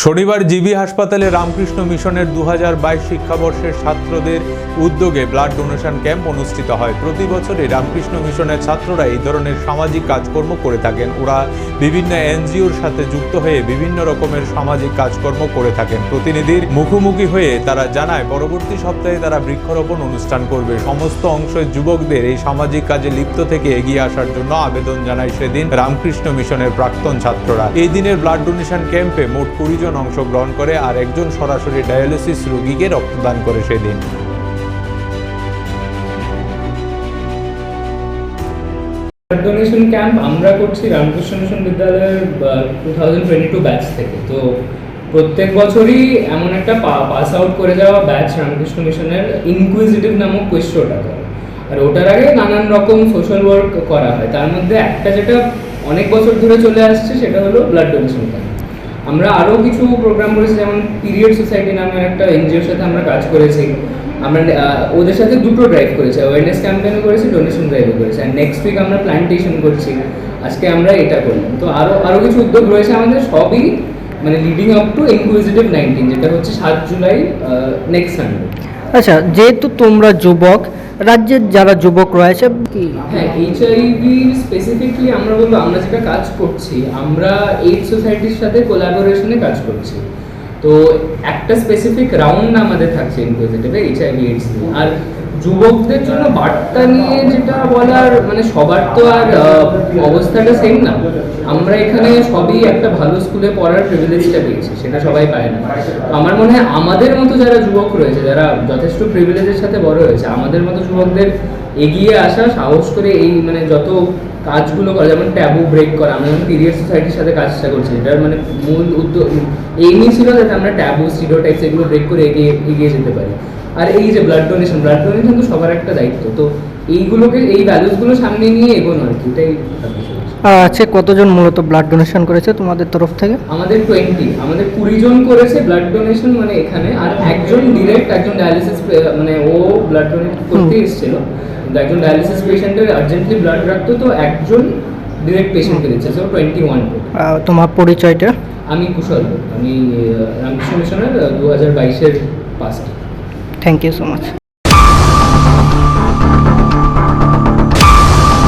শনিবার জিবি হাসপাতালে রামকৃষ্ণ মিশনের 2022 শিক্ষাবর্ষের ছাত্রদের উদ্যোগে ব্লাড ডোনেশন ক্যাম্প অনুষ্ঠিত হয়। প্রতি বছরই রামকৃষ্ণ মিশনের ছাত্ররা এই ধরনের সামাজিক কাজকর্ম করে থাকেন। ওরা বিভিন্ন এনজিওর সাথে যুক্ত হয়ে বিভিন্ন রকমের সামাজিক কাজকর্ম করে থাকেন। প্রতিনিধির মুখোমুখি হয়ে তারা জানায় পরবর্তী সপ্তাহে তারা বৃক্ষরোপণ অনুষ্ঠান করবে। সমস্ত অংশের যুবকদের এই সামাজিক কাজে লিপ্ত থেকে এগিয়ে আসার জন্য আবেদন জানায় সেদিন রামকৃষ্ণ মিশনের প্রাক্তন ছাত্ররা। এই দিনের ব্লাড ডোনেশন ক্যাম্পে মোট 20 জন অংশগ্রহণ করে আর একজন সরাসরি ডায়ালিসিস রোগীকে রক্তদান করে সেদিন। ব্লাড ডোনেশন ক্যাম্প আমরা করছি রামকৃষ্ণ মিশন বিদ্যালয়ের 2022 ব্যাচ থেকে। তো প্রত্যেক বছরই এমন একটা পাস আউট করে যাওয়া ব্যাচ রামকৃষ্ণ মিশনের ইনকুইজিটিভ নামক কুইজ শোটা করে, আর ওটার আগে নানান রকম সোশ্যাল ওয়ার্ক করা হয়। তার মধ্যে একটা যেটা অনেক বছর ধরে চলে আসছে সেটা হলো ব্লাড ডোনেশন ক্যাম্প। আমরা আরও কিছু প্রোগ্রাম করেছি, যেমন পিরিয়ড সোসাইটি নামের একটা এনজিওর সাথে আমরা কাজ করেছি। আমরা ওদের সাথে দুটো ড্রাইভ করেছি, অ্যাওয়ারনেস ক্যাম্পেইনও করেছি, ডোনেশন ড্রাইভও করেছি। আর নেক্সট উইক আমরা প্ল্যান্টেশন করছি, আজকে আমরা এটা করলাম। তো আরও কিছু উদ্যোগ রয়েছে আমাদের, সবই মানে লিডিং আপ টু ইনক্লুসিভ 19, যেটা হচ্ছে 7 জুলাই নেক্সট সানডে। আচ্ছা, যেহেতু তোমরা যুবক, রাজ্যের যারা যুবক রয়েছে হ্যাঁ, এইচআইভি স্পেসিফিকলি আমরা বলবো, আমরা যেটা কাজ করছি, আমরা এইড সোসাইটির সাথে কোলাবোরেশনে কাজ করছি। তো একটা স্পেসিফিক রাউন্ড আমাদের থাকছে ইনকুইজিটিভে এইচআইভি এইডস নিয়ে। আর যুবকদের জন্য বার্তা নিয়ে যেটা বলার, মানে সবার তো আর অবস্থাটা সেম না। আমরা এখানে সবই একটা ভালো স্কুলে পড়ার প্রিভিলেজটা পেয়েছি, সেটা সবাই পায় না। আমার মনে হয় আমাদের মতো যারা যুবক রয়েছে, যারা যথেষ্ট প্রিভিলেজের সাথে বড় হয়েছে, আমাদের মতো যুবকদের এগিয়ে আসা, সাহস করে এই মানে যত কাজগুলো করা, যেমন ট্যাবু ব্রেক করা। আমরা যেমন পিরিয়ড সোসাইটির সাথে কাজটা করছি, এটার মানে মূল উদ্যোগ এইমই ছিল যাতে আমরা ট্যাবু, স্টিরিওটাইপস এগুলো ব্রেক করে এগিয়ে যেতে পারি। আর এই যে ব্লাড ডোনেশন তো সবার একটা দায়িত্ব। তো এইগুলোকে, এই ভ্যালুসগুলো সামনে নিয়ে এগোনো আর কি, এটাই। আছে কতজন মূলত ব্লাড ডোনেশন করেছে তোমাদের তরফ থেকে? আমাদের 20 জন করেছে ব্লাড ডোনেশন মানে এখানে, আর একজন ডিরেক্ট, একজন ডায়ালিসিস মানে ও ব্লাড ডোনেট করতে এসেছিল, কিন্তু একজন ডায়ালিসিস পেশেন্টের আর্জেন্টলি ব্লাড রাখতো, তো একজন ডিরেক্ট পেশেন্টকে দিচ্ছে। সো 21। তোমার পরিচয়টা? আমি কুশল, আমি রামকৃষ্ণ মিশনের 2022-এর pass. Thank you so much.